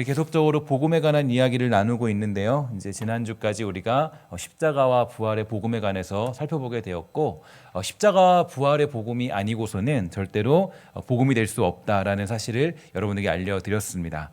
우리 계속적으로 복음에 관한 이야기를 나누고 있는데요. 이제 지난주까지 우리가 십자가와 부활의 복음에 관해서 살펴보게 되었고, 십자가와 부활의 복음이 아니고서는 절대로 복음이 될 수 없다라는 사실을 여러분에게 알려드렸습니다.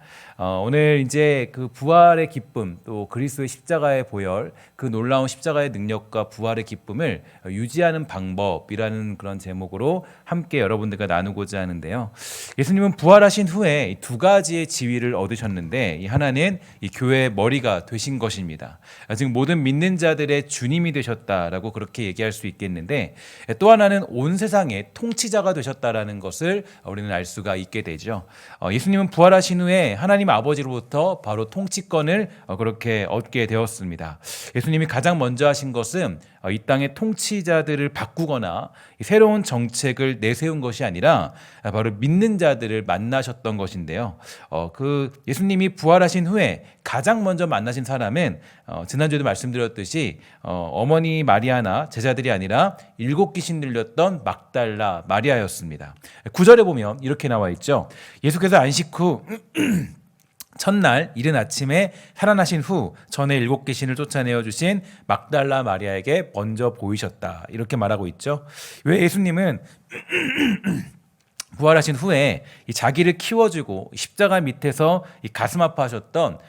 오늘 이제 그 부활의 기쁨, 또 그리스도의 십자가의 보혈, 그 놀라운 십자가의 능력과 부활의 기쁨을 유지하는 방법이라는 그런 제목으로 함께 여러분들과 나누고자 하는데요. 예수님은 부활하신 후에 두 가지의 지위를 얻으셨는데, 하나는 이 교회의 머리가 되신 것입니다. 즉 모든 믿는 자들의 주님이 되셨다라고 그렇게 얘기할 수 있겠는데, 또 하나는 온 세상의 통치자가 되셨다라는 것을 우리는 알 수가 있게 되죠. 예수님은 부활하신 후에 하나님 아버지로부터 바로 통치권을 그렇게 얻게 되었습니다. 예수님이 가장 먼저 하신 것은 이 땅의 통치자들을 바꾸거나 새로운 정책을 내세운 것이 아니라 바로 믿는 자들을 만나셨던 것인데요. 그 예수님이 부활하신 후에 가장 먼저 만나신 사람은 지난주에도 말씀드렸듯이 어머니 마리아나 제자들이 아니라 7 귀신 들렸던 막달라 마리아였습니다. 9절에 보면 이렇게 나와 있죠. 예수께서 안식 후 첫날 이른 아침에 살아나신 후 전에 7 귀신을 쫓아내어 주신 막달라 마리아에게 먼저 보이셨다, 이렇게 말하고 있죠. 왜 예수님은 부활하신 후에 이 자기를 키워주고 십자가 밑에서 이 가슴 아파하셨던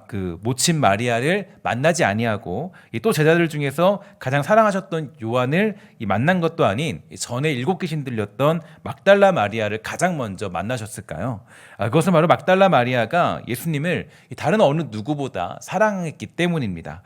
그 모친 마리아를 만나지 아니하고 또 제자들 중에서 가장 사랑하셨던 요한을 만난 것도 아닌 전에 7 귀신 들렸던 막달라 마리아를 가장 먼저 만나셨을까요? 그것은 바로 막달라 마리아가 예수님을 다른 어느 누구보다 사랑했기 때문입니다.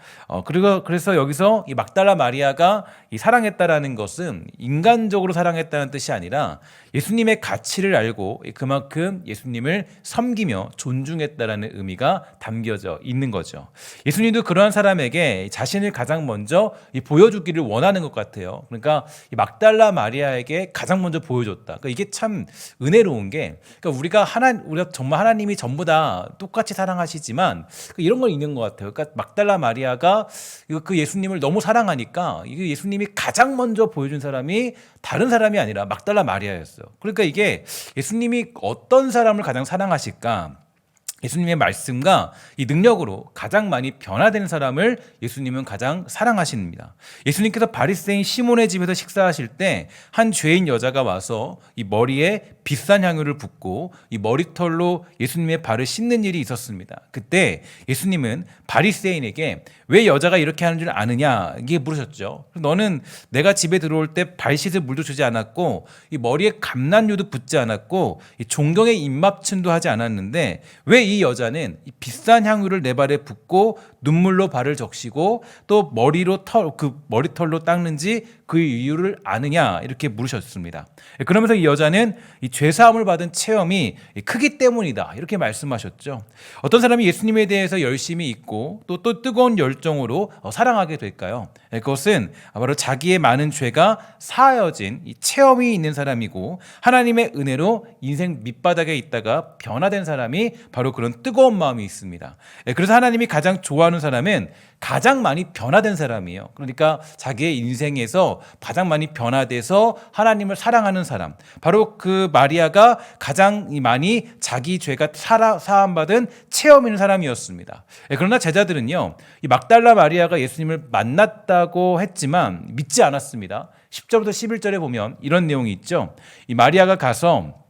그래서 여기서 이 막달라 마리아가 사랑했다라는 것은 인간적으로 사랑했다는 뜻이 아니라 예수님의 가치를 알고 그만큼 예수님을 섬기며 존중했다라는 의미가 담겨져 있는 거죠. 예수님도 그러한 사람에게 자신을 가장 먼저 보여주기를 원하는 것 같아요. 그러니까 이 막달라 마리아에게 가장 먼저 보여줬다. 그러니까 이게 참 은혜로운 게, 그러니까 우리가 정말 하나님이 전부 다 똑같이 사랑하시지만 이런 걸 있는 것 같아요. 그러니까 막달라 마리아가 그 예수님을 너무 사랑하니까 예수님이 가장 먼저 보여준 사람이 다른 사람이 아니라 막달라 마리아였어요. 그러니까 이게 예수님이 어떤 사람을 가장 사랑하실까? 예수님의 말씀과 이 능력으로 가장 많이 변화되는 사람을 예수님은 가장 사랑하십니다. 예수님께서 바리새인 시몬의 집에서 식사하실 때 한 죄인 여자가 와서 이 머리에 비싼 향유를 붓고 이 머리털로 예수님의 발을 씻는 일이 있었습니다. 그때 예수님은 바리새인에게 왜 여자가 이렇게 하는 줄 아느냐, 이게 물으셨죠. 너는 내가 집에 들어올 때 발 씻을 물도 주지 않았고 이 머리에 감난유도 붓지 않았고 이 종경의 입맞춤도 하지 않았는데 왜 이 여자는 이 비싼 향유를 내 발에 붓고 눈물로 발을 적시고 또 머리털로 닦는지 그 이유를 아느냐, 이렇게 물으셨습니다. 그러면서 이 여자는 이 죄사함을 받은 체험이 크기 때문이다, 이렇게 말씀하셨죠. 어떤 사람이 예수님에 대해서 열심히 있고 또 뜨거운 열정으로 사랑하게 될까요? 그것은 바로 자기의 많은 죄가 사하여진 이 체험이 있는 사람이고 하나님의 은혜로 인생 밑바닥에 있다가 변화된 사람이 바로 그런 뜨거운 마음이 있습니다. 그래서 하나님이 가장 좋아하는 사람은 가장 많이 변화된 사람이에요. 그러니까 자기의 인생에서 가장 많이 변화돼서 하나님을 사랑하는 사람, 바로 그 마리아가 가장 많이 자기 죄가 사함받은 체험 있는 사람이었습니다. 그러나 제자들은요, 이 막달라 마리아가 예수님을 만났다고 했지만 믿지 않았습니다. 10절부터 11절에 보면 이런 내용이 있죠. 이 마리아가 가서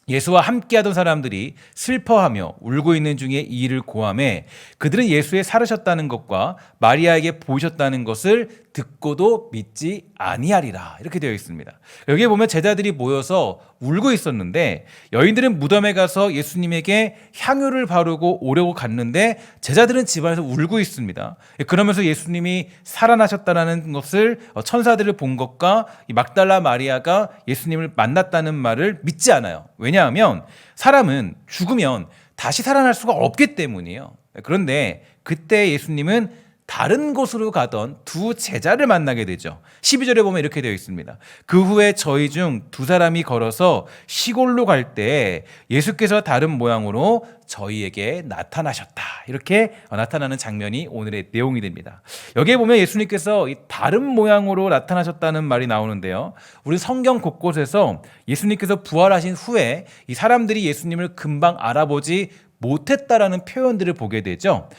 예수와 함께하던 사람들이 슬퍼하며 울고 있는 중에 이 일을 고하매 그들은 예수의 살으셨다는 것과 마리아에게 보이셨다는 것을 듣고도 믿지 아니하리라, 이렇게 되어 있습니다. 여기에 보면 제자들이 모여서 울고 있었는데 여인들은 무덤에 가서 예수님에게 향유를 바르고 오려고 갔는데 제자들은 집안에서 울고 있습니다. 그러면서 예수님이 살아나셨다는 것을 천사들을 본 것과 이 막달라 마리아가 예수님을 만났다는 말을 믿지 않아요. 왜냐하면 사람은 죽으면 다시 살아날 수가 없기 때문이에요. 그런데 그때 예수님은 다른 곳으로 가던 두 제자를 만나게 되죠. 12절에 보면 이렇게 되어 있습니다. 그 후에 저희 중 2 사람이 걸어서 시골로 갈 때 예수께서 다른 모양으로 저희에게 나타나셨다, 이렇게 나타나는 장면이 오늘의 내용이 됩니다. 여기에 보면 예수님께서 이 다른 모양으로 나타나셨다는 말이 나오는데요, 우리 성경 곳곳에서 예수님께서 부활하신 후에 이 사람들이 예수님을 금방 알아보지 못했다라는 표현들을 보게 되죠.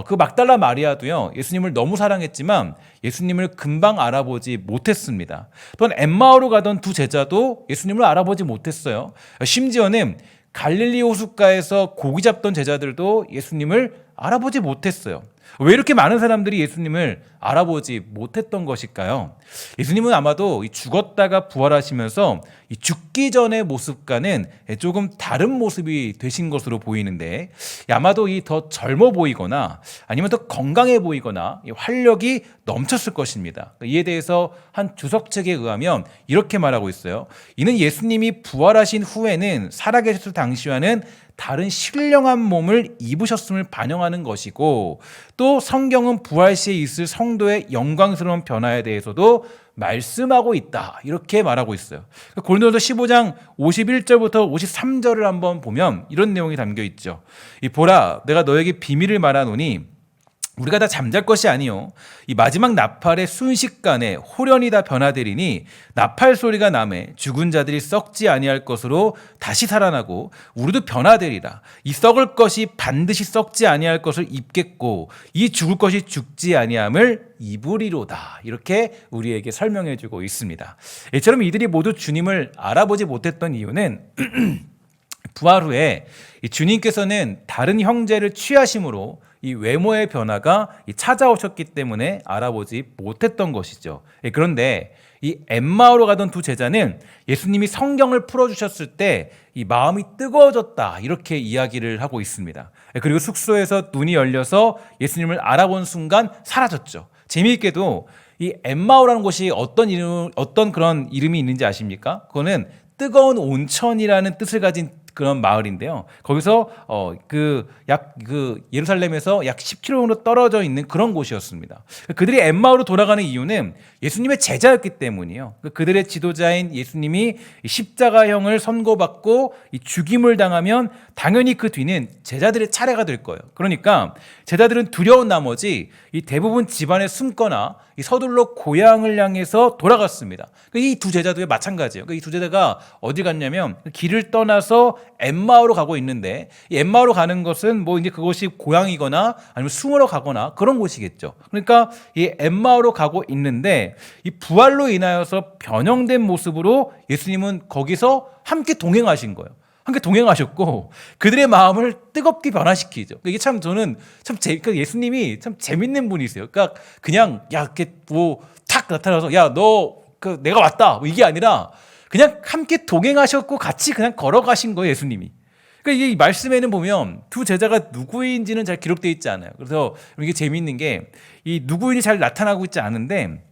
그 막달라 마리아도요, 예수님을 너무 사랑했지만 예수님을 금방 알아보지 못했습니다. 또한 엠마오로 가던 두 제자도 예수님을 알아보지 못했어요. 심지어는 갈릴리 호숫가에서 고기 잡던 제자들도 예수님을 알아보지 못했어요. 왜 이렇게 많은 사람들이 예수님을 알아보지 못했던 것일까요? 예수님은 아마도 죽었다가 부활하시면서 죽기 전의 모습과는 조금 다른 모습이 되신 것으로 보이는데, 아마도 더 젊어 보이거나 아니면 더 건강해 보이거나 활력이 넘쳤을 것입니다. 이에 대해서 한 주석책에 의하면 이렇게 말하고 있어요. 이는 예수님이 부활하신 후에는 살아계셨을 당시와는 다른 신령한 몸을 입으셨음을 반영하는 것이고, 또 성경은 부활 시에 있을 성도의 영광스러운 변화에 대해서도 말씀하고 있다, 이렇게 말하고 있어요. 고린도서 15장 51절부터 53절을 한번 보면 이런 내용이 담겨 있죠. 보라, 내가 너에게 비밀을 말하노니 우리가 다 잠잘 것이 아니요 이 마지막 나팔의 순식간에 홀연히 다 변화되리니, 나팔 소리가 나매 죽은 자들이 썩지 아니할 것으로 다시 살아나고 우리도 변화되리라. 이 썩을 것이 반드시 썩지 아니할 것을 입겠고 이 죽을 것이 죽지 아니함을 입으리로다. 이렇게 우리에게 설명해 주고 있습니다. 이처럼 이들이 모두 주님을 알아보지 못했던 이유는 부활 후에 주님께서는 다른 형제를 취하심으로 이 외모의 변화가 찾아오셨기 때문에 알아보지 못했던 것이죠. 그런데 이 엠마오로 가던 두 제자는 예수님이 성경을 풀어주셨을 때 이 마음이 뜨거워졌다, 이렇게 이야기를 하고 있습니다. 그리고 숙소에서 눈이 열려서 예수님을 알아본 순간 사라졌죠. 재미있게도 이 엠마오라는 곳이 어떤 그런 이름이 있는지 아십니까? 그거는 뜨거운 온천이라는 뜻을 가진 그런 마을인데요. 거기서 예루살렘에서 약 10km 정도 떨어져 있는 그런 곳이었습니다. 그들이 엠마오로 돌아가는 이유는 예수님의 제자였기 때문이에요. 그들의 지도자인 예수님이 십자가형을 선고받고 죽임을 당하면 당연히 그 뒤는 제자들의 차례가 될 거예요. 그러니까 제자들은 두려운 나머지 대부분 집안에 숨거나 서둘러 고향을 향해서 돌아갔습니다. 이 두 제자도 마찬가지예요. 이 두 제자가 어디 갔냐면 길을 떠나서 엠마오로 가고 있는데, 이 엠마오로 가는 것은 이제 그곳이 고향이거나 아니면 숨으러 가거나 그런 곳이겠죠. 그러니까 이 엠마오로 가고 있는데 이 부활로 인하여서 변형된 모습으로 예수님은 거기서 함께 동행하신 거예요. 함께 동행하셨고 그들의 마음을 뜨겁게 변화시키죠. 이게 참 저는 예수님이 참 재밌는 분이세요. 그러니까 그냥 이렇게 탁 나타나서 내가 왔다, 이게 아니라 그냥 함께 동행하셨고 같이 그냥 걸어가신 거예요, 예수님이. 그러니까 이 말씀에는 보면 두 제자가 누구인지는 잘 기록되어 있지 않아요. 그래서 이게 재미있는 게 이 누구인지 잘 나타나고 있지 않은데,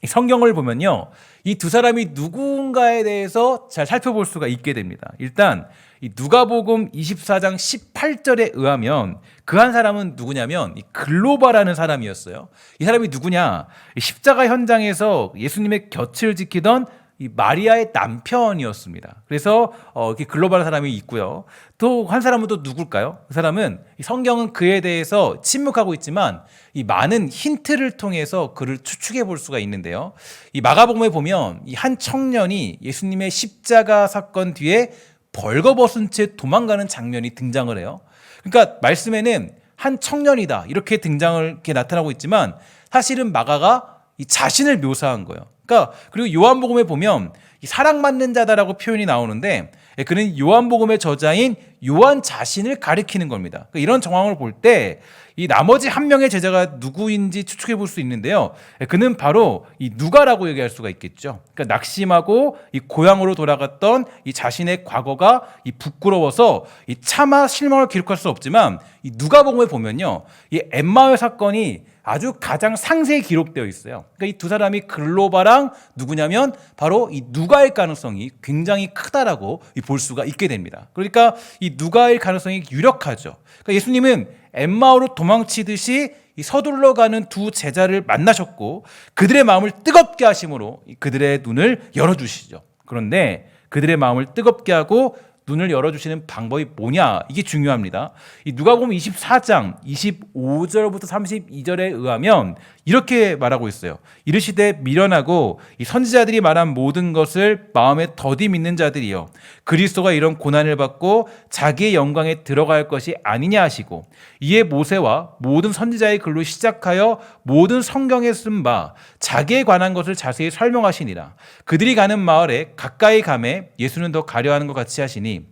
성경을 보면요, 이 두 사람이 누군가에 대해서 잘 살펴볼 수가 있게 됩니다. 일단 이 누가복음 24장 18절에 의하면 그 한 사람은 누구냐면 이 글로바라는 사람이었어요. 이 사람이 누구냐? 십자가 현장에서 예수님의 곁을 지키던 이 마리아의 남편이었습니다. 그래서 이렇게 글로벌한 사람이 있고요. 또 한 사람은 또 누굴까요? 그 사람은 성경은 그에 대해서 침묵하고 있지만 이 많은 힌트를 통해서 그를 추측해 볼 수가 있는데요. 이 마가복음에 보면 이 한 청년이 예수님의 십자가 사건 뒤에 벌거벗은 채 도망가는 장면이 등장을 해요. 그러니까 말씀에는 한 청년이다, 이렇게 이렇게 나타나고 있지만 사실은 마가가 이 자신을 묘사한 거예요. 그러니까 그리고 요한복음에 보면 이 사랑받는 자다라고 표현이 나오는데, 그는 요한복음의 저자인 요한 자신을 가리키는 겁니다. 그러니까 이런 정황을 볼 때 이 나머지 한 명의 제자가 누구인지 추측해 볼 수 있는데요. 그는 바로 이 누가라고 얘기할 수가 있겠죠. 그러니까 낙심하고 이 고향으로 돌아갔던 이 자신의 과거가 이 부끄러워서 이 차마 실망을 기록할 수 없지만, 이 누가복음에 보면요, 이 엠마오의 사건이 아주 가장 상세히 기록되어 있어요. 그러니까 이 두 사람이 글로바랑 누구냐면 바로 이 누가일 가능성이 굉장히 크다라고 볼 수가 있게 됩니다. 그러니까 이 누가일 가능성이 유력하죠. 그러니까 예수님은 엠마오로 도망치듯이 이 서둘러 가는 두 제자를 만나셨고 그들의 마음을 뜨겁게 하심으로 그들의 눈을 열어주시죠. 그런데 그들의 마음을 뜨겁게 하고 눈을 열어주시는 방법이 뭐냐, 이게 중요합니다. 이 누가복음 24장 25절부터 32절에 의하면 이렇게 말하고 있어요. 이르시되 미련하고 이 선지자들이 말한 모든 것을 마음에 더디 믿는 자들이여 그리스도가 이런 고난을 받고 자기의 영광에 들어갈 것이 아니냐 하시고 이에 모세와 모든 선지자의 글로 시작하여 모든 성경에 쓴 바 자기에 관한 것을 자세히 설명하시니라. 그들이 가는 마을에 가까이 가매 예수는 더 가려하는 것 같이 하시니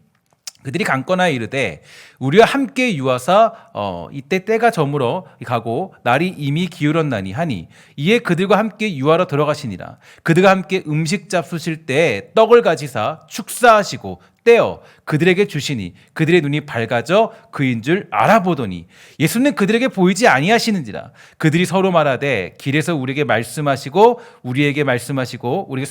그들이 강건하여 이르되 우리와 함께 유하사 이때 때가 저물어 가고 날이 이미 기울었나니 하니 이에 그들과 함께 유하러 들어가시니라. 그들과 함께 음식 잡수실 때 떡을 가지사 축사하시고 떼어 그들에게 주시니 그들의 눈이 밝아져 그인 줄 알아보더니 예수는 그들에게 보이지 아니하시는지라. 그들이 서로 말하되 길에서 우리에게 말씀하시고 우리에게 말씀하시고 우리에게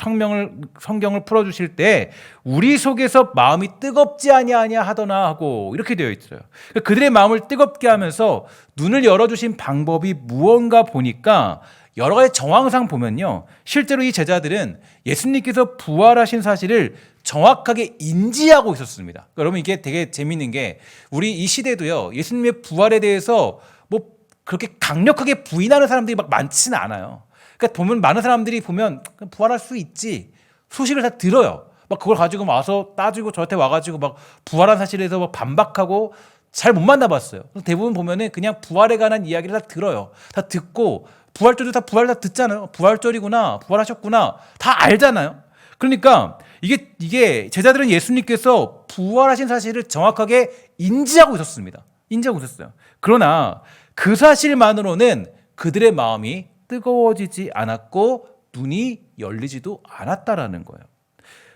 성경을 풀어주실 때 우리 속에서 마음이 뜨겁지 아니하냐 하더나 하고 이렇게 되어 있어요. 그들의 마음을 뜨겁게 하면서 눈을 열어주신 방법이 무언가 보니까 여러 가지 정황상 보면요, 실제로 이 제자들은 예수님께서 부활하신 사실을 정확하게 인지하고 있었습니다. 여러분 이게 되게 재밌는 게 우리 이 시대도요, 예수님의 부활에 대해서 뭐 그렇게 강력하게 부인하는 사람들이 막 많지는 않아요. 그러니까 보면 많은 사람들이 보면 부활할 수 있지 소식을 다 들어요. 막 그걸 가지고 와서 따지고 저한테 와가지고 막 부활한 사실에 대해서 막 반박하고 잘 못 만나봤어요. 대부분 보면은 그냥 부활에 관한 이야기를 다 들어요. 다 듣고 부활절도 다 부활 다 듣잖아요. 부활절이구나, 부활하셨구나, 다 알잖아요. 그러니까 이게 제자들은 예수님께서 부활하신 사실을 정확하게 인지하고 있었습니다. 인지하고 있었어요. 그러나 그 사실만으로는 그들의 마음이 뜨거워지지 않았고 눈이 열리지도 않았다라는 거예요.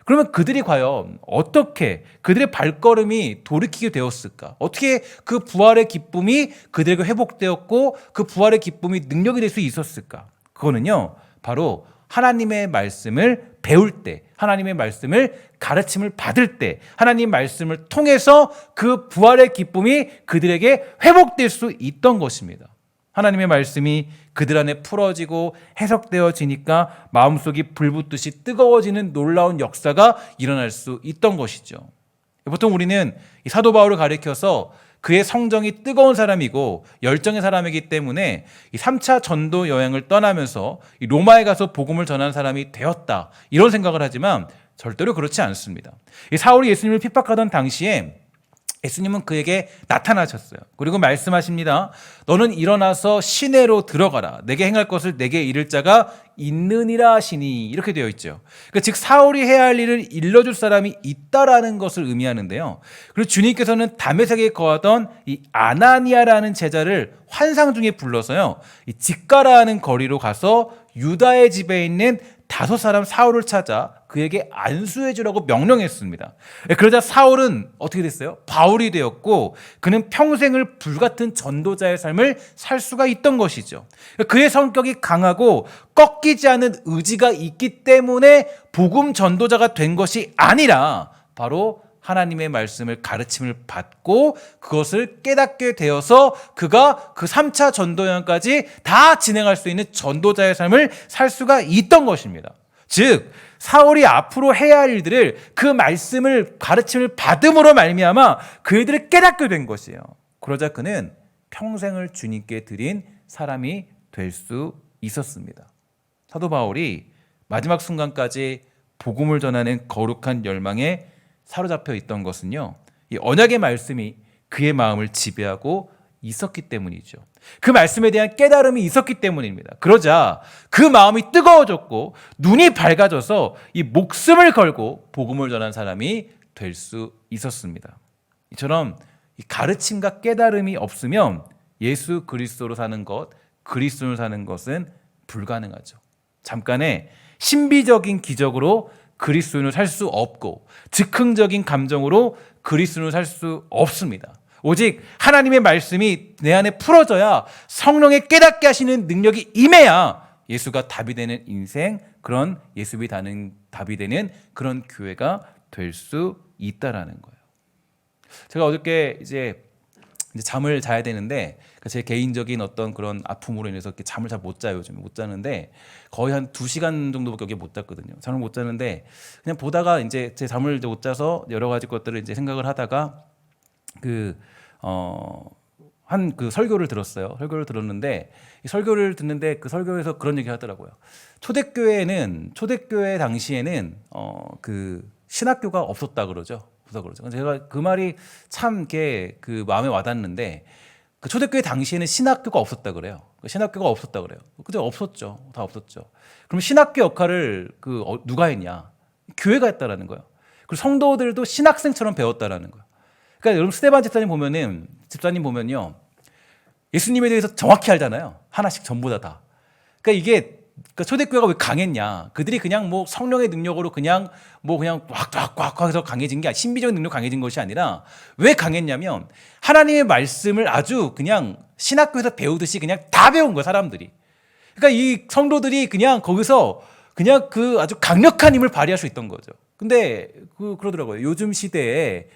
그러면 그들이 과연 어떻게 그들의 발걸음이 돌이키게 되었을까? 어떻게 그 부활의 기쁨이 그들에게 회복되었고 그 부활의 기쁨이 능력이 될 수 있었을까? 그거는요, 바로 하나님의 말씀을 배울 때, 하나님의 말씀을 가르침을 받을 때, 하나님 말씀을 통해서 그 부활의 기쁨이 그들에게 회복될 수 있던 것입니다. 하나님의 말씀이 그들 안에 풀어지고 해석되어지니까 마음속이 불붙듯이 뜨거워지는 놀라운 역사가 일어날 수 있던 것이죠. 보통 우리는 이 사도 바울을 가리켜서 그의 성정이 뜨거운 사람이고 열정의 사람이기 때문에 이 3차 전도 여행을 떠나면서 이 로마에 가서 복음을 전하는 사람이 되었다, 이런 생각을 하지만 절대로 그렇지 않습니다. 이 사울이 예수님을 핍박하던 당시에 예수님은 그에게 나타나셨어요. 그리고 말씀하십니다. 너는 일어나서 시내로 들어가라. 내게 행할 것을 내게 이를 자가 있느니라 하시니, 이렇게 되어 있죠. 그러니까 즉 사울이 해야 할 일을 일러줄 사람이 있다라는 것을 의미하는데요. 그리고 주님께서는 다메섹에 거하던 이 아나니아라는 제자를 환상 중에 불러서요, 이 직가라는 거리로 가서 유다의 집에 있는 5 사울을 찾아 그에게 안수해 주라고 명령했습니다. 그러자 사울은 어떻게 됐어요? 바울이 되었고 그는 평생을 불같은 전도자의 삶을 살 수가 있던 것이죠. 그의 성격이 강하고 꺾이지 않은 의지가 있기 때문에 복음 전도자가 된 것이 아니라 바로 하나님의 말씀을 가르침을 받고 그것을 깨닫게 되어서 그가 그 3차 전도여행까지 다 진행할 수 있는 전도자의 삶을 살 수가 있던 것입니다. 즉 사울이 앞으로 해야 할 일들을 그 말씀을 가르침을 받음으로 말미암아 그 일들을 깨닫게 된 것이에요. 그러자 그는 평생을 주님께 드린 사람이 될 수 있었습니다. 사도 바울이 마지막 순간까지 복음을 전하는 거룩한 열망에 사로잡혀 있던 것은요, 이 언약의 말씀이 그의 마음을 지배하고 있었기 때문이죠. 그 말씀에 대한 깨달음이 있었기 때문입니다. 그러자 그 마음이 뜨거워졌고 눈이 밝아져서 이 목숨을 걸고 복음을 전한 사람이 될 수 있었습니다. 이처럼 이 가르침과 깨달음이 없으면 예수 그리스도로 사는 것, 그리스도로 사는 것은 불가능하죠. 잠깐의 신비적인 기적으로 그리스도인을 살 수 없고 즉흥적인 감정으로 그리스도인을 살 수 없습니다. 오직 하나님의 말씀이 내 안에 풀어져야 성령의 깨닫게 하시는 능력이 임해야 예수가 답이 되는 인생, 그런 예수비 답이 되는 그런 교회가 될 수 있다라는 거예요. 제가 어저께 이제 잠을 자야 되는데 제 개인적인 어떤 그런 아픔으로 인해서 잠을 잘 못 자요. 요즘 못 자는데 거의 한 2시간 정도밖에 못 잤거든요. 잠을 못 자는데 그냥 보다가 이제 제 잠을 못 자서 여러 가지 것들을 이제 생각을 하다가 한 그 설교를 들었어요. 설교를 들었는데 이 설교를 듣는데 그 설교에서 그런 얘기 하더라고요. 초대교회 당시에는 그 신학교가 없었다 그러죠. 그래서 그러죠. 제가 그 말이 참 이렇게 그 마음에 와닿는데 그 초대교회 당시에는 신학교가 없었다 그래요. 신학교가 없었다 그래요. 근데 없었죠. 다 없었죠. 그럼 신학교 역할을 누가 했냐? 교회가 했다라는 거예요. 그리고 성도들도 신학생처럼 배웠다라는 거예요. 그러니까 여러분 스데반 집사님 보면요. 예수님에 대해서 정확히 알잖아요. 하나씩 전부 다. 그러니까 이게 초대교회가 왜 강했냐? 그들이 그냥 뭐 성령의 능력으로 그냥 꽉 해서 강해진 게 신비적인 능력 강해진 것이 아니라 왜 강했냐면 하나님의 말씀을 아주 그냥 신학교에서 배우듯이 그냥 다 배운 거야, 사람들이. 그러니까 이 성도들이 그냥 거기서 그냥 그 아주 강력한 힘을 발휘할 수 있던 거죠. 근데 그러더라고요. 요즘 시대에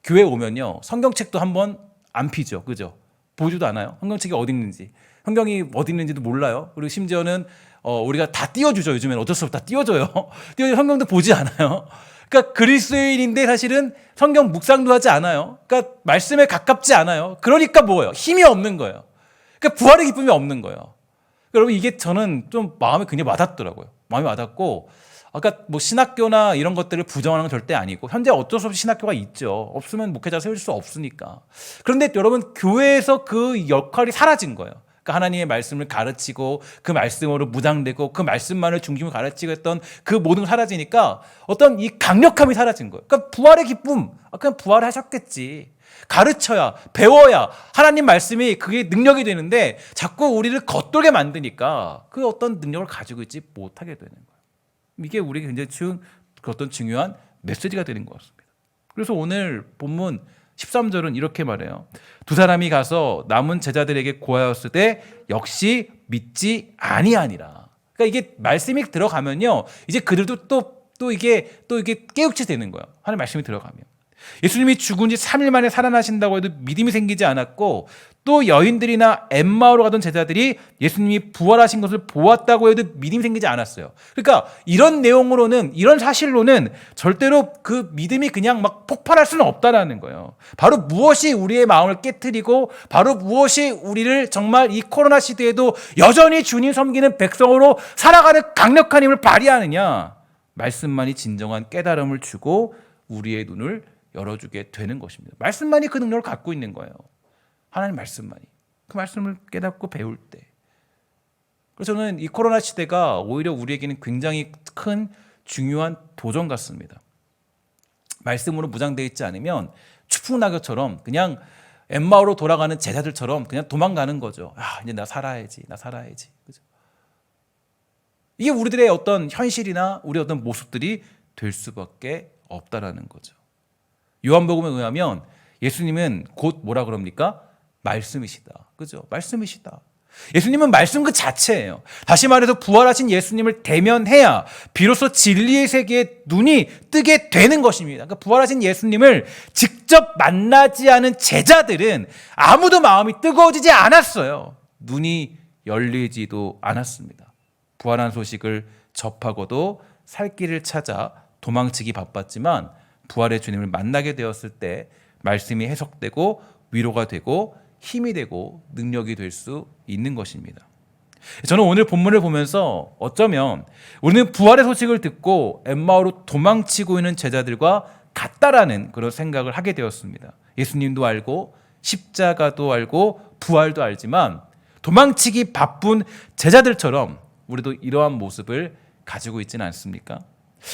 교회 오면요. 성경책도 한번 안 피죠. 그죠? 보지도 않아요. 성경책이 어디 있는지. 성경이 어디 있는지도 몰라요. 그리고 심지어는 우리가 다 띄워주죠. 요즘엔 어쩔 수 없다 띄워줘요. 성경도 보지 않아요. 그러니까 그리스도인인데 사실은 성경 묵상도 하지 않아요. 그러니까 말씀에 가깝지 않아요. 그러니까 뭐예요? 힘이 없는 거예요. 그러니까 부활의 기쁨이 없는 거예요. 여러분 이게 저는 좀 마음에 굉장히 와닿더라고요. 마음이 와닿고 아까 뭐 신학교나 이런 것들을 부정하는 건 절대 아니고 현재 어쩔 수 없이 신학교가 있죠. 없으면 목회자 세울 수 없으니까. 그런데 여러분 교회에서 그 역할이 사라진 거예요. 그러니까 하나님의 말씀을 가르치고 그 말씀으로 무장되고 그 말씀만을 중심으로 가르치고 했던 그 모든 게 사라지니까 어떤 이 강력함이 사라진 거예요. 그러니까 부활의 기쁨, 그냥 부활하셨겠지. 가르쳐야 배워야 하나님 말씀이 그게 능력이 되는데 자꾸 우리를 겉돌게 만드니까 그 어떤 능력을 가지고 있지 못하게 되는 거예요. 이게 우리에게 굉장히 어떤 중요한 메시지가 되는 것 같습니다. 그래서 오늘 본문 13절은 이렇게 말해요. 두 사람이 가서 남은 제자들에게 고하였을 때 역시 믿지 아니하니라. 그러니까 이게 말씀이 들어가면요, 이제 그들도 또 이게 깨우치 되는 거예요. 하나님 말씀이 들어가면. 예수님이 죽은 지 3일 만에 살아나신다고 해도 믿음이 생기지 않았고 또 여인들이나 엠마오로 가던 제자들이 예수님이 부활하신 것을 보았다고 해도 믿음이 생기지 않았어요. 그러니까 이런 내용으로는 이런 사실로는 절대로 그 믿음이 그냥 막 폭발할 수는 없다라는 거예요. 바로 무엇이 우리의 마음을 깨트리고 바로 무엇이 우리를 정말 이 코로나 시대에도 여전히 주님 섬기는 백성으로 살아가는 강력한 힘을 발휘하느냐, 말씀만이 진정한 깨달음을 주고 우리의 눈을 열어주게 되는 것입니다. 말씀만이 그 능력을 갖고 있는 거예요. 하나님 말씀만이. 그 말씀을 깨닫고 배울 때. 그래서 저는 이 코로나 시대가 오히려 우리에게는 굉장히 큰 중요한 도전 같습니다. 말씀으로 무장되어 있지 않으면 추풍낙엽처럼 그냥 엠마오로 돌아가는 제자들처럼 그냥 도망가는 거죠. 이제 나 살아야지. 그죠? 이게 우리들의 어떤 현실이나 우리 어떤 모습들이 될 수밖에 없다라는 거죠. 요한복음에 의하면 예수님은 곧 뭐라 그럽니까? 말씀이시다. 그죠? 말씀이시다. 예수님은 말씀 그 자체예요. 다시 말해서 부활하신 예수님을 대면해야 비로소 진리의 세계에 눈이 뜨게 되는 것입니다. 그러니까 부활하신 예수님을 직접 만나지 않은 제자들은 아무도 마음이 뜨거워지지 않았어요. 눈이 열리지도 않았습니다. 부활한 소식을 접하고도 살 길을 찾아 도망치기 바빴지만 부활의 주님을 만나게 되었을 때 말씀이 해석되고 위로가 되고 힘이 되고 능력이 될 수 있는 것입니다. 저는 오늘 본문을 보면서 어쩌면 우리는 부활의 소식을 듣고 엠마오로 도망치고 있는 제자들과 같다라는 그런 생각을 하게 되었습니다. 예수님도 알고 십자가도 알고 부활도 알지만 도망치기 바쁜 제자들처럼 우리도 이러한 모습을 가지고 있지는 않습니까?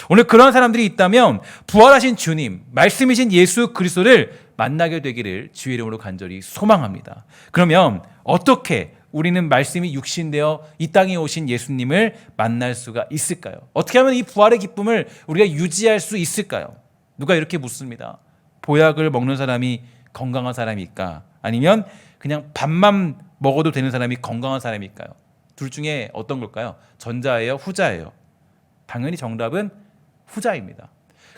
오늘 그런 사람들이 있다면 부활하신 주님, 말씀이신 예수 그리스도를 만나게 되기를 주의 이름으로 간절히 소망합니다. 그러면 어떻게 우리는 말씀이 육신되어 이 땅에 오신 예수님을 만날 수가 있을까요? 어떻게 하면 이 부활의 기쁨을 우리가 유지할 수 있을까요? 누가 이렇게 묻습니다. 보약을 먹는 사람이 건강한 사람일까? 아니면 그냥 밥만 먹어도 되는 사람이 건강한 사람일까요? 둘 중에 어떤 걸까요? 전자예요? 후자예요? 당연히 정답은 후자입니다.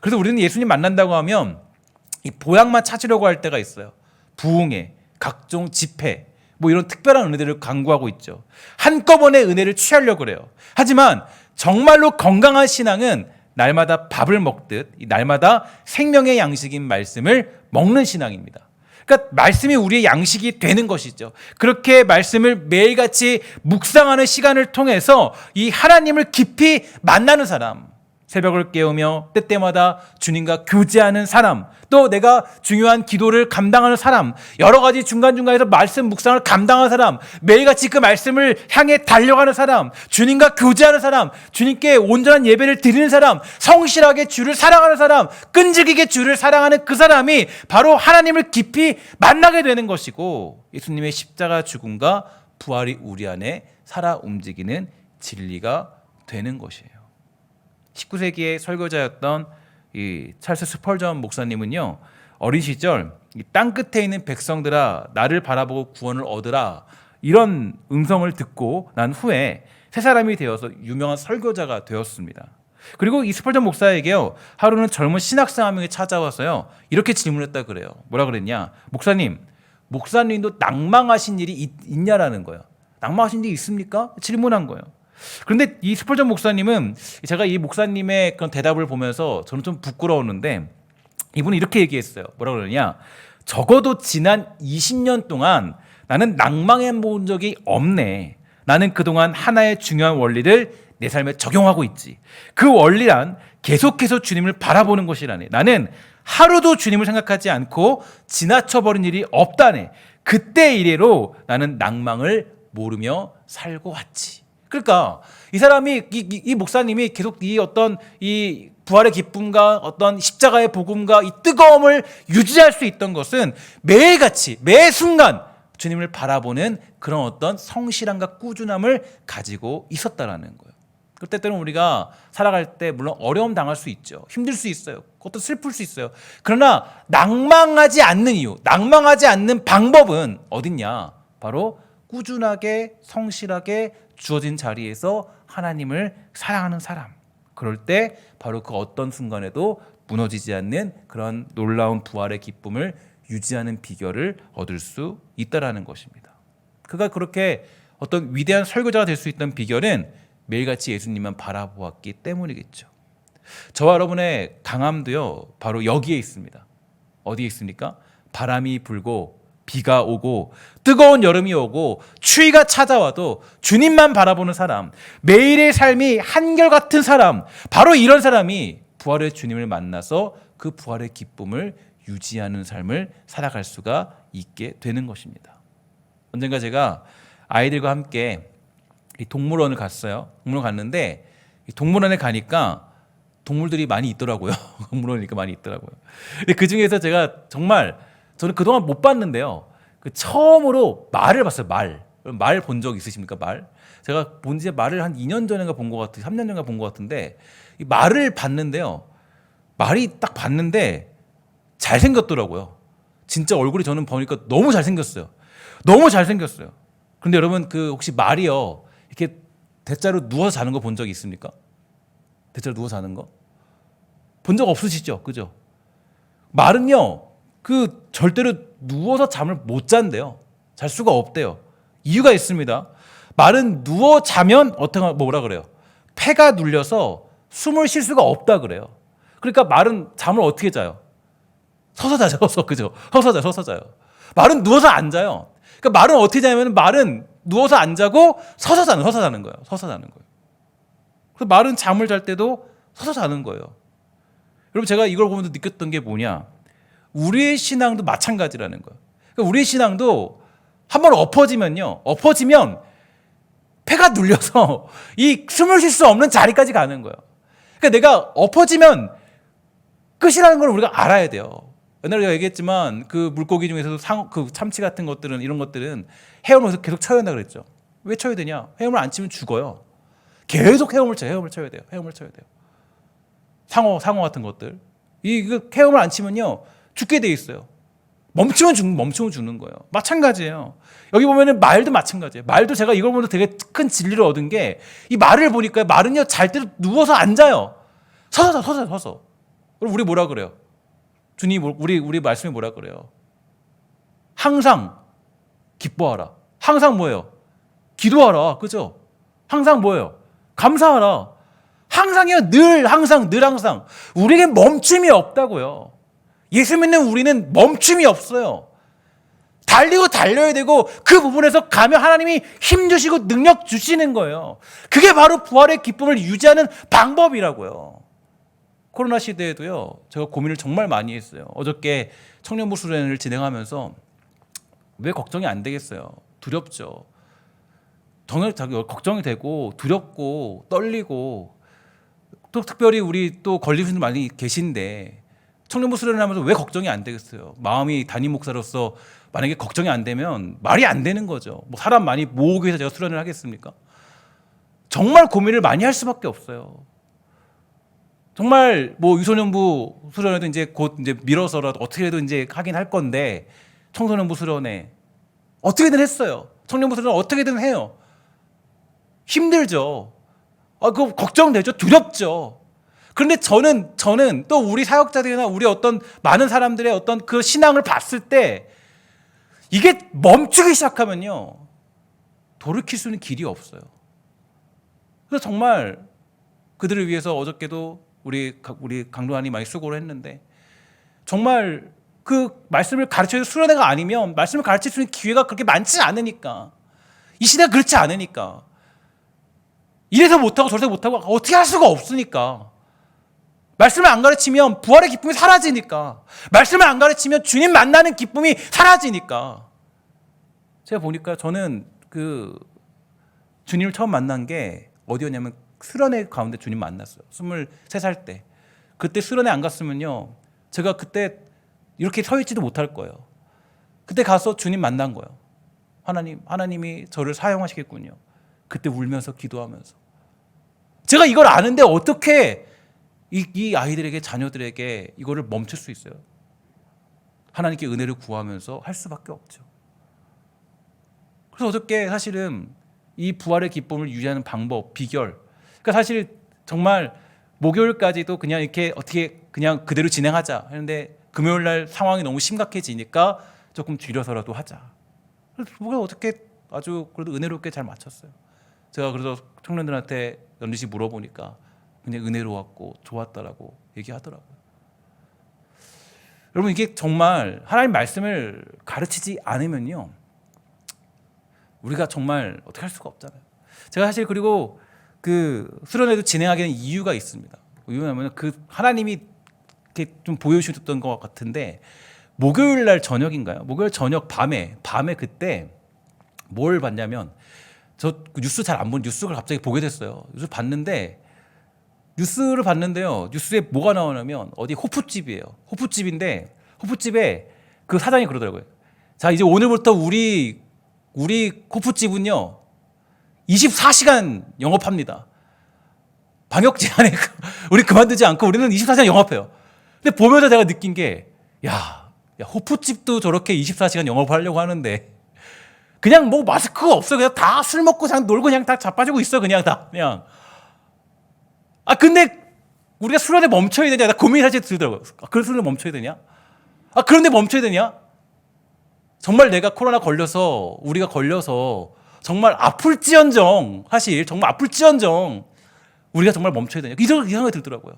그래서 우리는 예수님 만난다고 하면 이 보약만 찾으려고 할 때가 있어요. 부흥회, 각종 집회, 뭐 이런 특별한 은혜들을 강구하고 있죠. 한꺼번에 은혜를 취하려고 그래요. 하지만 정말로 건강한 신앙은 날마다 밥을 먹듯 날마다 생명의 양식인 말씀을 먹는 신앙입니다. 그러니까 말씀이 우리의 양식이 되는 것이죠. 그렇게 말씀을 매일같이 묵상하는 시간을 통해서 이 하나님을 깊이 만나는 사람, 새벽을 깨우며 때때마다 주님과 교제하는 사람, 또 내가 중요한 기도를 감당하는 사람, 여러 가지 중간중간에서 말씀 묵상을 감당하는 사람, 매일같이 그 말씀을 향해 달려가는 사람, 주님과 교제하는 사람, 주님께 온전한 예배를 드리는 사람, 성실하게 주를 사랑하는 사람, 끈질기게 주를 사랑하는 그 사람이 바로 하나님을 깊이 만나게 되는 것이고, 예수님의 십자가 죽음과 부활이 우리 안에 살아 움직이는 진리가 되는 것이에요. 19세기의 설교자였던 이 찰스 스펄전 목사님은요, 어린 시절 땅 끝에 있는 백성들아 나를 바라보고 구원을 얻으라, 이런 음성을 듣고 난 후에 새 사람이 되어서 유명한 설교자가 되었습니다. 그리고 이 스펄전 목사에게요, 하루는 젊은 신학생 한 명이 찾아와서요, 이렇게 질문했다 그래요. 뭐라 그랬냐? 목사님도 낭망하신 일이 있냐라는 거예요. 낭망하신 일이 있습니까? 질문한 거예요. 그런데 이 스펄전 목사님은, 제가 이 목사님의 그런 대답을 보면서 저는 좀 부끄러웠는데, 이분은 이렇게 얘기했어요. 뭐라 그러냐? 적어도 지난 20년 동안 나는 낭망해 본 적이 없네. 나는 그동안 하나의 중요한 원리를 내 삶에 적용하고 있지. 그 원리란 계속해서 주님을 바라보는 것이라네. 나는 하루도 주님을 생각하지 않고 지나쳐버린 일이 없다네. 그때 이래로 나는 낭망을 모르며 살고 왔지. 그러니까 이 사람이, 이 목사님이 계속 이 어떤 이 부활의 기쁨과 어떤 십자가의 복음과 이 뜨거움을 유지할 수 있던 것은 매일같이 매 순간 주님을 바라보는 그런 어떤 성실함과 꾸준함을 가지고 있었다라는 거예요. 그럴 때는 우리가 살아갈 때 물론 어려움 당할 수 있죠. 힘들 수 있어요. 그것도 슬플 수 있어요. 그러나 낭망하지 않는 이유, 낭망하지 않는 방법은 어딨냐? 바로 꾸준하게 성실하게 주어진 자리에서 하나님을 사랑하는 사람. 그럴 때 바로 그 어떤 순간에도 무너지지 않는 그런 놀라운 부활의 기쁨을 유지하는 비결을 얻을 수 있다라는 것입니다. 그가 그렇게 어떤 위대한 설교자가 될 수 있던 비결은 매일같이 예수님만 바라보았기 때문이겠죠. 저와 여러분의 강함도요, 바로 여기에 있습니다. 어디에 있습니까? 바람이 불고 비가 오고 뜨거운 여름이 오고 추위가 찾아와도 주님만 바라보는 사람, 매일의 삶이 한결같은 사람, 바로 이런 사람이 부활의 주님을 만나서 그 부활의 기쁨을 유지하는 삶을 살아갈 수가 있게 되는 것입니다. 언젠가 제가 아이들과 함께 동물원을 갔어요. 동물원 갔는데 동물원에 가니까 동물들이 많이 있더라고요. 동물원이니까 많이 있더라고요. 근데 그 중에서 제가 정말, 저는 그동안 못 봤는데요, 처음으로 말을 봤어요. 말 본 적 있으십니까? 말? 제가 본지 말을 한 2년 전인가 본 것 같아요. 3년 전인가 본 것 같은데, 이 말을 봤는데요, 말이 딱 봤는데 잘생겼더라고요. 진짜 얼굴이 저는 보니까 너무 잘생겼어요. 너무 잘생겼어요. 그런데 여러분, 그 혹시 말이요, 이렇게 대자로 누워서 자는 거 본 적 있습니까? 대자로 누워서 자는 거? 본 적 없으시죠? 그죠? 말은요, 그 절대로 누워서 잠을 못 잔대요. 잘 수가 없대요. 이유가 있습니다. 말은 누워 자면 뭐라 그래요? 폐가 눌려서 숨을 쉴 수가 없다 그래요. 그러니까 말은 잠을 어떻게 자요? 서서 자죠. 그죠? 서서 자요. 말은 누워서 안 자요. 그러니까 말은 어떻게 자냐면, 말은 누워서 안 자고 서서 자는 거예요. 서서 자는 거예요. 그래서 말은 잠을 잘 때도 서서 자는 거예요. 여러분, 제가 이걸 보면서 느꼈던 게 뭐냐? 우리의 신앙도 마찬가지라는 거예요. 그러니까 우리의 신앙도 한번 엎어지면 폐가 눌려서 이 숨을 쉴 수 없는 자리까지 가는 거예요. 그러니까 내가 엎어지면 끝이라는 걸 우리가 알아야 돼요. 옛날에 제가 얘기했지만 그 물고기 중에서도 그 참치 같은 것들은, 이런 것들은 헤엄을 계속 쳐야 된다 그랬죠. 왜 쳐야 되냐? 헤엄을 안 치면 죽어요. 계속 헤엄을 쳐야 돼요. 상어 같은 것들. 이 헤엄을 안 치면요, 죽게 돼 있어요. 멈추면 죽는 거예요. 마찬가지예요. 여기 보면은 말도 마찬가지예요. 말도 제가 이걸 보면서 되게 큰 진리를 얻은 게, 이 말을 보니까 말은요, 잘 때도 누워서 안 자요. 서서. 그럼 우리 뭐라 그래요? 주님, 우리 말씀이 뭐라 그래요? 항상 기뻐하라. 항상 뭐예요? 기도하라. 그죠? 항상 뭐예요? 감사하라. 항상이요. 늘 항상. 우리에게 멈춤이 없다고요. 예수 믿는 우리는 멈춤이 없어요. 달리고 달려야 되고 그 부분에서 가면 하나님이 힘 주시고 능력 주시는 거예요. 그게 바로 부활의 기쁨을 유지하는 방법이라고요. 코로나 시대에도요, 제가 고민을 정말 많이 했어요. 어저께 청년부 수련회를 진행하면서 왜 걱정이 안 되겠어요? 두렵죠. 걱정이 되고 두렵고 떨리고 또 특별히 우리 또 걸리신 분들 많이 계신데 청년부 수련을 하면서 왜 걱정이 안 되겠어요? 마음이 담임 목사로서 만약에 걱정이 안 되면 말이 안 되는 거죠. 뭐 사람 많이 모으기 위해서 제가 수련을 하겠습니까? 정말 고민을 많이 할 수밖에 없어요. 정말 뭐 유소년부 수련회도 이제 곧 이제 미뤄서라도 어떻게든 이제 하긴 할 건데 청소년부 수련회 어떻게든 했어요. 청년부 수련회 어떻게든 해요. 힘들죠. 그거 걱정되죠. 두렵죠. 그런데 저는 또 우리 사역자들이나 우리 어떤 많은 사람들의 어떤 그 신앙을 봤을 때 이게 멈추기 시작하면요. 돌이킬 수 있는 길이 없어요. 그래서 정말 그들을 위해서 어저께도 우리 강도환이 많이 수고를 했는데 정말 그 말씀을 가르쳐줄 수련회가 아니면 말씀을 가르칠 수 있는 기회가 그렇게 많지 않으니까 이 시대가 그렇지 않으니까 이래서 못하고 저래서 못하고 어떻게 할 수가 없으니까 말씀을 안 가르치면 부활의 기쁨이 사라지니까 말씀을 안 가르치면 주님 만나는 기쁨이 사라지니까 제가 보니까 저는 그 주님을 처음 만난 게 어디였냐면 수련회 가운데 주님 만났어요. 23살 때. 그때 수련회 안 갔으면요. 제가 그때 이렇게 서 있지도 못할 거예요. 그때 가서 주님 만난 거예요. 하나님이 저를 사용하시겠군요. 그때 울면서 기도하면서. 제가 이걸 아는데 어떻게 이 아이들에게 자녀들에게 이거를 멈출 수 있어요? 하나님께 은혜를 구하면서 할 수밖에 없죠. 그래서 어저께 사실은 이 부활의 기쁨을 유지하는 방법, 비결. 그러니까 사실 정말 목요일까지도 그냥 이렇게 어떻게 그냥 그대로 진행하자 했는데 금요일 날 상황이 너무 심각해지니까 조금 줄여서라도 하자. 그래서 뭐가 어떻게 아주 그래도 은혜롭게 잘 맞췄어요. 제가 그래서 청년들한테 연주씩 물어보니까 그냥 은혜로웠고 좋았다라고 얘기하더라고요. 여러분 이게 정말 하나님 말씀을 가르치지 않으면요. 우리가 정말 어떻게 할 수가 없잖아요. 제가 사실 그리고 그 수련회도 진행하게 된 이유가 있습니다. 왜냐하면 그 하나님이 이렇게 좀 보여주셨던 것 같은데 목요일 날 저녁인가요? 목요일 저녁 밤에 그때 뭘 봤냐면 저 뉴스 잘 안 보는 뉴스를 갑자기 보게 됐어요. 뉴스를 봤는데요. 뉴스에 뭐가 나오냐면 어디 호프집이에요. 호프집인데 호프집에 그 사장이 그러더라고요. 자 이제 오늘부터 우리 호프집은요 24시간 영업합니다. 방역 제한에 우리 그만두지 않고 우리는 24시간 영업해요. 근데 보면서 제가 느낀 게 야 호프집도 저렇게 24시간 영업하려고 하는데 그냥 뭐 마스크가 없어. 그냥 다 술 먹고 그냥 놀고 그냥 다 자빠지고 있어. 그냥. 근데 우리가 수련회 멈춰야 되냐? 나 고민이 사실 들더라고요. 그런 수련회 멈춰야 되냐? 그런데 멈춰야 되냐? 정말 내가 코로나 걸려서 우리가 걸려서 정말 아플지언정 사실 정말 아플지언정 우리가 정말 멈춰야 되냐? 이런 생각이 들더라고요.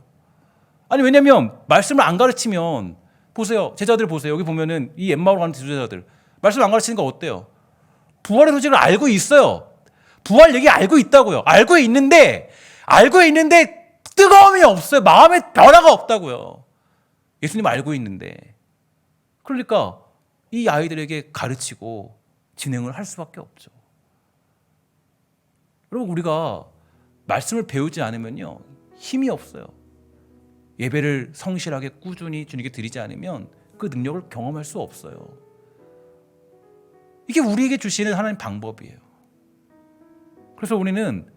아니 왜냐면 말씀을 안 가르치면 보세요. 제자들 보세요. 여기 보면은 이 엠마오로 가는 제자들 말씀 안 가르치는 거 어때요? 부활의 소식을 알고 있어요. 부활 얘기 알고 있다고요. 알고 있는데 뜨거움이 없어요. 마음에 변화가 없다고요. 예수님 알고 있는데. 그러니까 이 아이들에게 가르치고 진행을 할 수밖에 없죠. 여러분 우리가 말씀을 배우지 않으면요. 힘이 없어요. 예배를 성실하게 꾸준히 주님께 드리지 않으면 그 능력을 경험할 수 없어요. 이게 우리에게 주시는 하나님 방법이에요. 그래서 우리는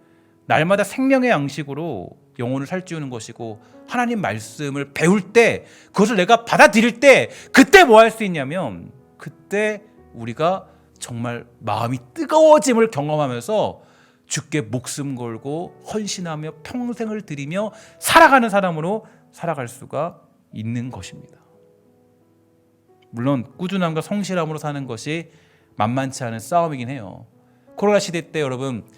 날마다 생명의 양식으로 영혼을 살찌우는 것이고 하나님 말씀을 배울 때 그것을 내가 받아들일 때 그때 뭐 할 수 있냐면 그때 우리가 정말 마음이 뜨거워짐을 경험하면서 주께 목숨 걸고 헌신하며 평생을 드리며 살아가는 사람으로 살아갈 수가 있는 것입니다. 물론 꾸준함과 성실함으로 사는 것이 만만치 않은 싸움이긴 해요. 코로나 시대 때 여러분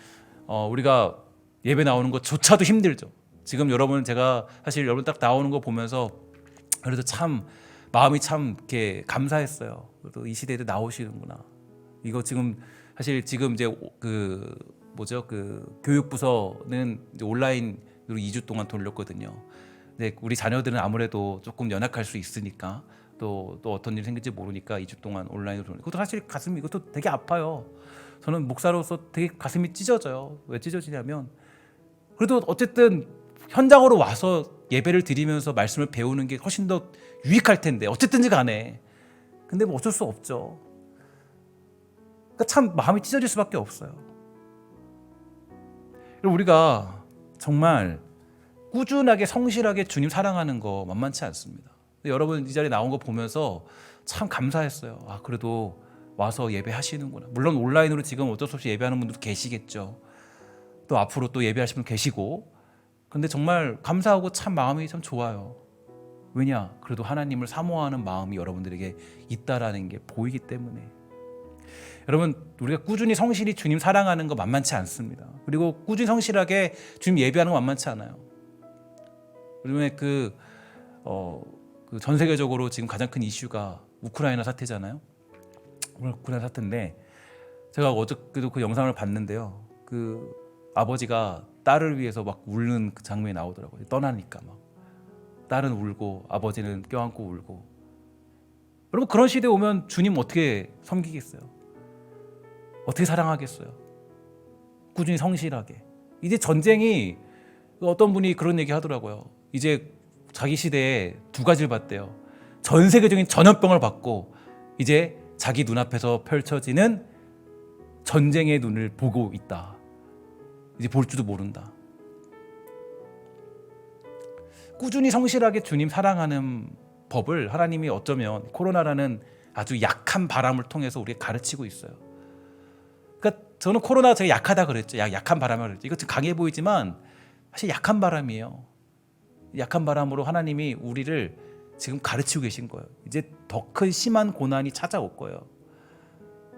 우리가 예배 나오는 것조차도 힘들죠. 지금 여러분 제가 사실 여러분 딱 나오는 거 보면서 그래도 참 마음이 참 이렇게 감사했어요. 또 이 시대에도 나오시는구나. 이거 지금 사실 지금 이제 그 뭐죠? 그 교육부서는 이제 온라인으로 2주 동안 돌렸거든요. 근데 우리 자녀들은 아무래도 조금 연약할 수 있으니까 또 어떤 일이 생길지 모르니까 2주 동안 온라인으로 돌렸는데 그것도 사실 가슴이 이것도 되게 아파요. 저는 목사로서 되게 가슴이 찢어져요. 왜 찢어지냐면 그래도 어쨌든 현장으로 와서 예배를 드리면서 말씀을 배우는 게 훨씬 더 유익할 텐데 어쨌든지 간에 근데 뭐 어쩔 수 없죠. 그러니까 참 마음이 찢어질 수밖에 없어요. 우리가 정말 꾸준하게 성실하게 주님 사랑하는 거 만만치 않습니다. 여러분 이 자리에 나온 거 보면서 참 감사했어요. 아 그래도 와서 예배하시는구나. 물론 온라인으로 지금 어쩔 수 없이 예배하는 분들도 계시겠죠. 또 앞으로 또 예배하시는 분 계시고 근데 정말 감사하고 참 마음이 참 좋아요. 왜냐? 그래도 하나님을 사모하는 마음이 여러분들에게 있다라는 게 보이기 때문에. 여러분 우리가 꾸준히 성실히 주님 사랑하는 거 만만치 않습니다. 그리고 꾸준히 성실하게 주님 예배하는 거 만만치 않아요. 요즘에 전 세계적으로 지금 가장 큰 이슈가 우크라이나 사태잖아요. 우크라이나 사태인데 제가 어저께도 그 영상을 봤는데요. 그 아버지가 딸을 위해서 막 울는 그 장면이 나오더라고요. 떠나니까 막 딸은 울고 아버지는 껴안고 울고. 여러분 그런 시대에 오면 주님 어떻게 섬기겠어요? 어떻게 사랑하겠어요? 꾸준히 성실하게. 이제 전쟁이 어떤 분이 그런 얘기 하더라고요. 이제 자기 시대에 두 가지를 봤대요. 전 세계적인 전염병을 받고 이제 자기 눈앞에서 펼쳐지는 전쟁의 눈을 보고 있다. 이제 볼 줄도 모른다. 꾸준히 성실하게 주님 사랑하는 법을 하나님이 어쩌면 코로나라는 아주 약한 바람을 통해서 우리에게 가르치고 있어요. 그러니까 저는 코로나가 되게 약하다 그랬죠. 약한 바람을 그랬죠. 이거 강해 보이지만 사실 약한 바람이에요. 약한 바람으로 하나님이 우리를 지금 가르치고 계신 거예요. 이제 더 큰 심한 고난이 찾아올 거예요.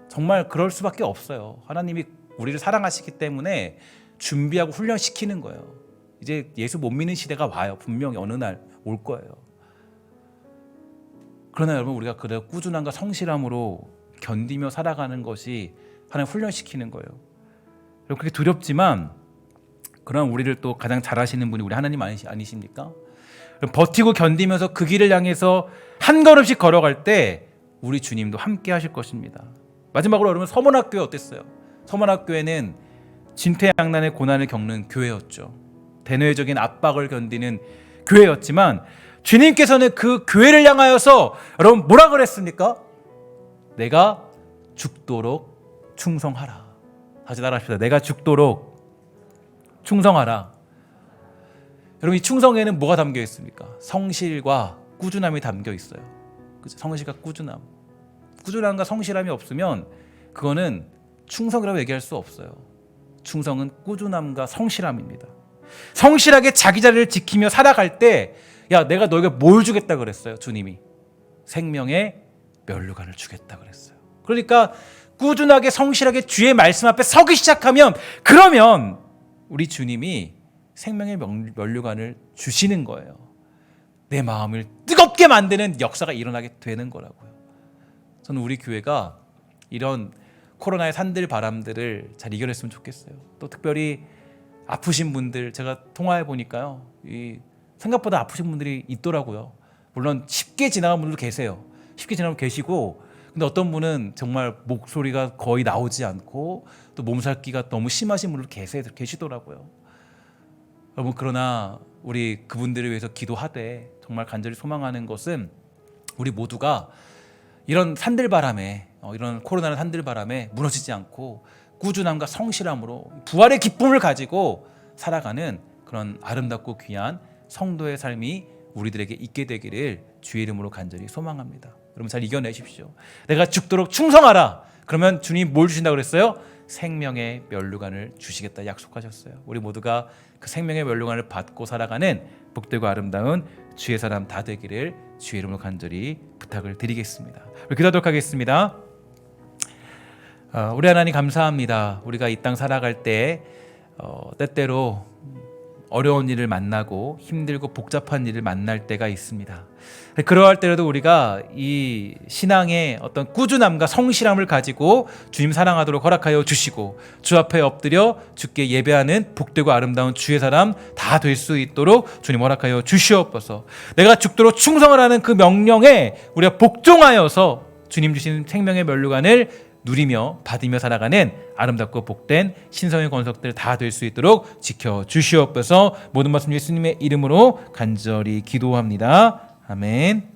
정말 그럴 수밖에 없어요. 하나님이 우리를 사랑하시기 때문에 준비하고 훈련시키는 거예요. 이제 예수 못 믿는 시대가 와요. 분명히 어느 날 올 거예요. 그러나 여러분 우리가 그래 꾸준함과 성실함으로 견디며 살아가는 것이 하나님 훈련시키는 거예요. 그렇게 두렵지만 그러나 우리를 또 가장 잘 아시는 분이 우리 하나님 아니십니까? 버티고 견디면서 그 길을 향해서 한 걸음씩 걸어갈 때 우리 주님도 함께 하실 것입니다. 마지막으로 여러분 서문학교에 어땠어요? 서문학교에는 진퇴양난의 고난을 겪는 교회였죠. 대내적인 압박을 견디는 교회였지만 주님께서는 그 교회를 향하여서 여러분 뭐라 그랬습니까? 내가 죽도록 충성하라. 다시 따라합시다. 내가 죽도록 충성하라. 여러분 이 충성에는 뭐가 담겨 있습니까? 성실과 꾸준함이 담겨 있어요. 그죠? 성실과 꾸준함. 꾸준함과 성실함이 없으면 그거는 충성이라고 얘기할 수 없어요. 충성은 꾸준함과 성실함입니다. 성실하게 자기 자리를 지키며 살아갈 때 야 내가 너에게 뭘 주겠다 그랬어요. 주님이 생명의 면류관을 주겠다 그랬어요. 그러니까 꾸준하게 성실하게 주의 말씀 앞에 서기 시작하면 그러면 우리 주님이 생명의 면류관을 주시는 거예요. 내 마음을 뜨겁게 만드는 역사가 일어나게 되는 거라고요. 저는 우리 교회가 이런 코로나의 산들 바람들을 잘 이겨냈으면 좋겠어요. 또 특별히 아프신 분들 제가 통화해 보니까요. 생각보다 아프신 분들이 있더라고요. 물론 쉽게 지나간 분들도 계세요. 쉽게 지나가면 계시고 근데 어떤 분은 정말 목소리가 거의 나오지 않고 또 몸살기가 너무 심하신 분들 계시더라고요. 여러분 그러나 우리 그분들을 위해서 기도하되 정말 간절히 소망하는 것은 우리 모두가 이런 산들바람에 이런 코로나의 산들바람에 무너지지 않고 꾸준함과 성실함으로 부활의 기쁨을 가지고 살아가는 그런 아름답고 귀한 성도의 삶이 우리들에게 있게 되기를 주의 이름으로 간절히 소망합니다. 여러분 잘 이겨내십시오. 내가 죽도록 충성하라. 그러면 주님 뭘 주신다고 그랬어요? 생명의 면류관을 주시겠다 약속하셨어요. 우리 모두가 그 생명의 면류관을 받고 살아가는 복되고 아름다운 주의 사람 다 되기를 주의 이름으로 간절히 부탁을 드리겠습니다. 우리 기도하도록 하겠습니다. 우리 하나님 감사합니다. 우리가 이 땅 살아갈 때 때때로 어려운 일을 만나고 힘들고 복잡한 일을 만날 때가 있습니다. 그러할 때라도 우리가 이 신앙의 어떤 꾸준함과 성실함을 가지고 주님 사랑하도록 허락하여 주시고 주 앞에 엎드려 주께 예배하는 복되고 아름다운 주의 사람 다 될 수 있도록 주님 허락하여 주시옵소서. 내가 죽도록 충성을 하는 그 명령에 우리가 복종하여서 주님 주신 생명의 면류관을 누리며 받으며 살아가는 아름답고 복된 신성의 권속들 다 될 수 있도록 지켜주시옵소서. 모든 말씀 예수님의 이름으로 간절히 기도합니다. 아멘.